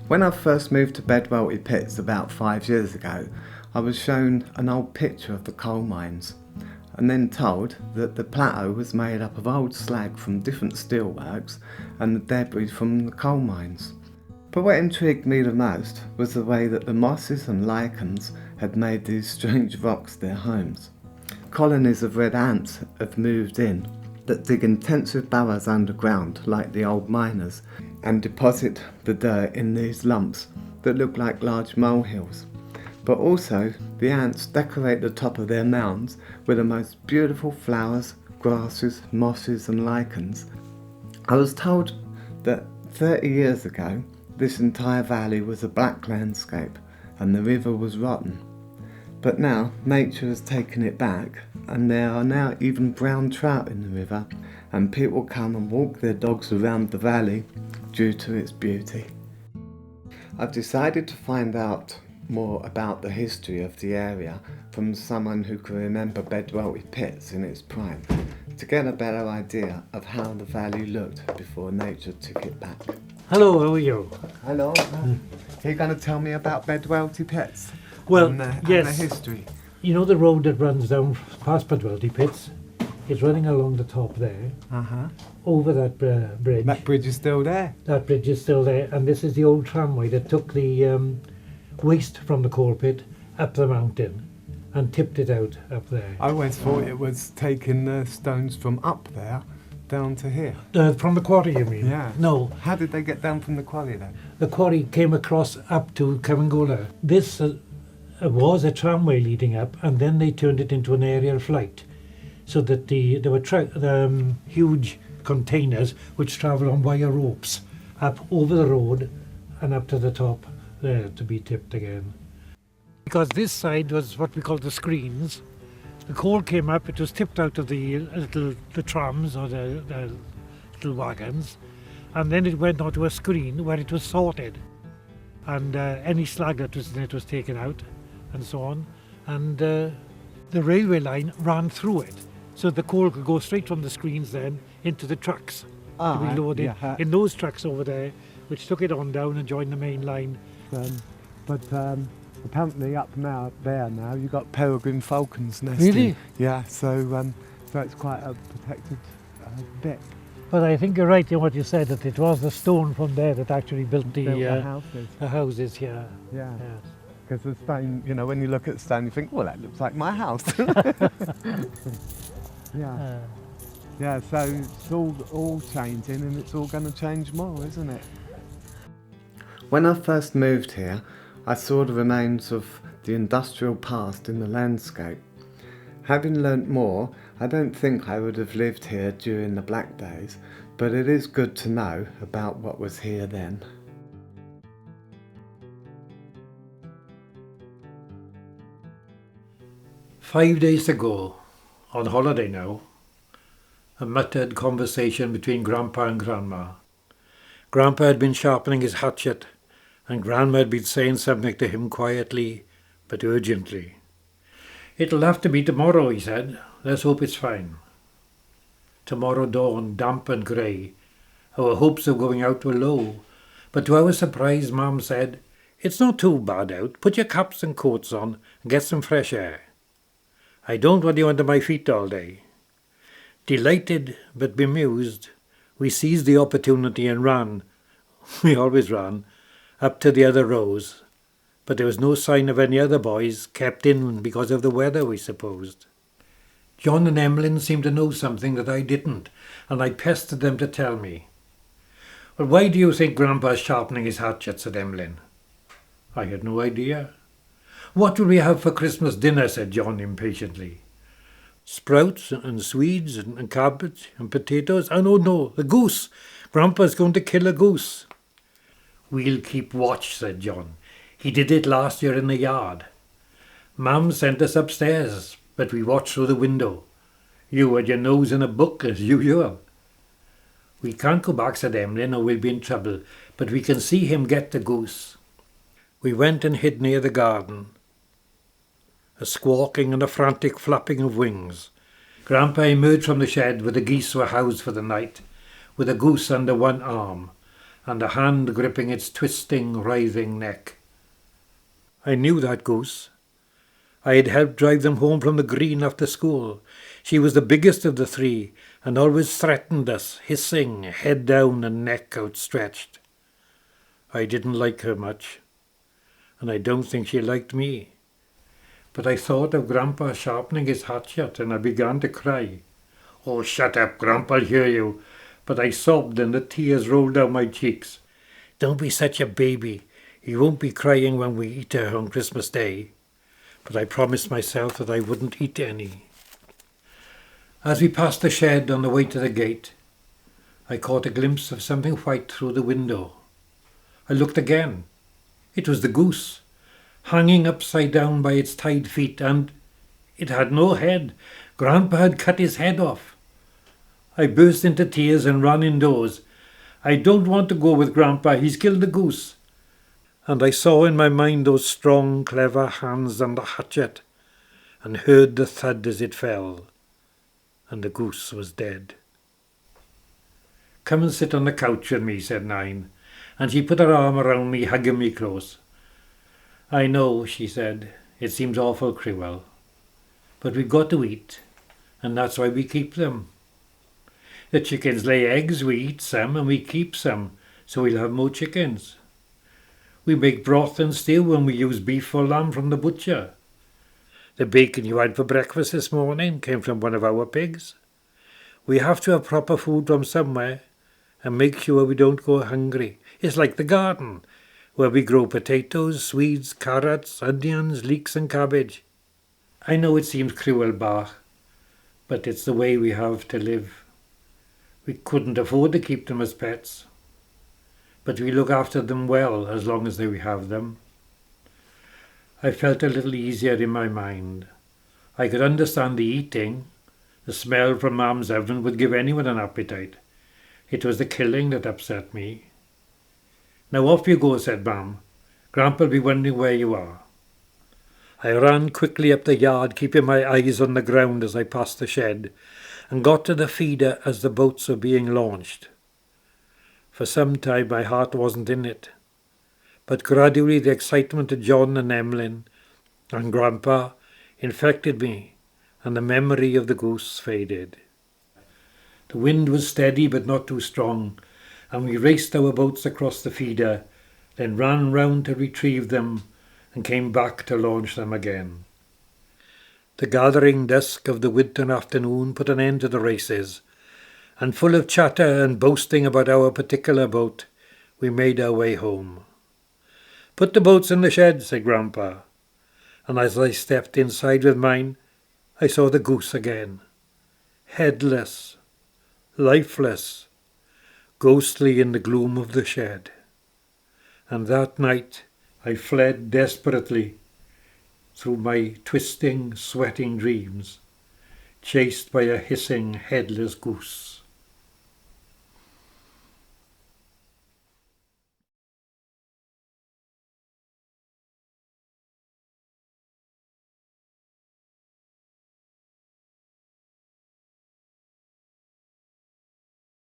When I first moved to Bedwellty Pits about 5 years ago, I was shown an old picture of the coal mines and then told that the plateau was made up of old slag from different steelworks and the debris from the coal mines. But what intrigued me the most was the way that the mosses and lichens had made these strange rocks their homes. Colonies of red ants have moved in that dig intensive burrows underground like the old miners and deposit the dirt in these lumps that look like large molehills. But also, the ants decorate the top of their mounds with the most beautiful flowers, grasses, mosses and lichens. I was told that 30 years ago, this entire valley was a black landscape and the river was rotten. But now, nature has taken it back and there are now even brown trout in the river and people come and walk their dogs around the valley due to its beauty. I've decided to find out more about the history of the area from someone who can remember Bedwellty Pits in its prime, to get a better idea of how the valley looked before nature took it back. Hello, how are you? Hello. Are you going to tell me about Bedwellty Pits? Well, and yes. the history? You know the road that runs down past Bedwellty Pits? It's running along the top there, over that bridge. That bridge is still there? That bridge is still there, and this is the old tramway that took the waste from the coal pit up the mountain and tipped it out up there. I always thought it was taking the stones from up there down to here. From the quarry, you mean? Yeah. No, How did they get down from the quarry then? the quarry came across up to Cavangola. This was a tramway leading up, and then they turned it into an aerial flight, so that there were huge containers which travel on wire ropes up over the road and up to the top there to be tipped again. Because this side was what we call the screens. The coal came up, it was tipped out of the trams or the little wagons, and then it went onto a screen where it was sorted, and any slag that was in it was taken out and so on, and the railway line ran through it, so the coal could go straight from the screens then into the trucks to be loaded in those trucks over there, which took it on down and joined the main line. But apparently up there now you've got peregrine falcons nesting. Really? Yeah, so it's quite a protected bit. But I think you're right in what you said, that it was the stone from there that actually built the houses. the houses here. Yeah. Yes. Because the stone, you know, when you look at the stone, you think, well, that looks like my house. Yeah. Yeah, so it's all changing and it's all going to change more, isn't it? When I first moved here, I saw the remains of the industrial past in the landscape. Having learnt more, I don't think I would have lived here during the Black Days, but it is good to know about what was here then. "5 days ago, on holiday now, a muttered conversation between Grandpa and Grandma. Grandpa had been sharpening his hatchet, and Grandma had been saying something to him quietly but urgently. 'It'll have to be tomorrow,' he said. 'Let's hope it's fine.' Tomorrow dawned damp and grey. Our hopes of going out were low, but to our surprise Mum said, 'It's not too bad out. Put your caps and coats on and get some fresh air. I don't want you under my feet all day.' Delighted but bemused, we seized the opportunity and ran, we always ran, up to the other rows, but there was no sign of any other boys, kept in because of the weather, we supposed. John and Emlyn seemed to know something that I didn't, and I pestered them to tell me. 'Well, why do you think Grandpa's sharpening his hatchet?' said Emlyn. I had no idea. 'What will we have for Christmas dinner?' said John impatiently. 'Sprouts and Swedes and cabbage and potatoes. Oh, no, the goose. Grandpa's going to kill a goose.' 'We'll keep watch,' said John. 'He did it last year in the yard. Mum sent us upstairs, but we watched through the window. You had your nose in a book as usual.' 'We can't go back,' said Emlyn, 'or we'll be in trouble, but we can see him get the goose.' We went and hid near the garden. A squawking and a frantic flapping of wings. Grandpa emerged from the shed where the geese were housed for the night, with a goose under one arm, and a hand gripping its twisting, writhing neck. I knew that goose. I had helped drive them home from the green after school. She was the biggest of the three, and always threatened us, hissing, head down and neck outstretched. I didn't like her much, and I don't think she liked me. But I thought of Grandpa sharpening his hatchet, and I began to cry. "Oh, shut up, Grandpa, I'll hear you." But I sobbed, and the tears rolled down my cheeks. "Don't be such a baby. You won't be crying when we eat her on Christmas Day." But I promised myself that I wouldn't eat any. As we passed the shed on the way to the gate, I caught a glimpse of something white through the window. I looked again. It was the goose, hanging upside down by its tied feet, and it had no head. Grandpa had cut his head off. I burst into tears and ran indoors. "I don't want to go with Grandpa. He's killed the goose." And I saw in my mind those strong, clever hands and the hatchet, and heard the thud as it fell, and the goose was dead. "Come and sit on the couch with me," said Nine, and she put her arm around me, hugging me close. "I know," she said, "it seems awful cruel, but we've got to eat, and that's why we keep them. The chickens lay eggs, we eat some, and we keep some, so we'll have more chickens. We make broth and stew when we use beef or lamb from the butcher. The bacon you had for breakfast this morning came from one of our pigs. We have to have proper food from somewhere and make sure we don't go hungry. It's like the garden, where we grow potatoes, swedes, carrots, onions, leeks and cabbage. I know it seems cruel, Bach, but it's the way we have to live. We couldn't afford to keep them as pets, but we look after them well as long as we have them." I felt a little easier in my mind. I could understand the eating. The smell from Mam's oven would give anyone an appetite. It was the killing that upset me. "Now off you go," said Mam. "Grandpa'll be wondering where you are." I ran quickly up the yard, keeping my eyes on the ground as I passed the shed, and got to the feeder as the boats were being launched. For some time my heart wasn't in it, but gradually the excitement of John and Emlyn and Grandpa infected me, and the memory of the goose faded. The wind was steady but not too strong, and we raced our boats across the feeder, then ran round to retrieve them and came back to launch them again. The gathering dusk of the winter afternoon put an end to the races, and full of chatter and boasting about our particular boat, we made our way home. "Put the boats in the shed," said Grandpa, and as I stepped inside with mine, I saw the goose again, headless, lifeless, ghostly in the gloom of the shed. And that night I fled desperately through my twisting, sweating dreams, chased by a hissing, headless goose.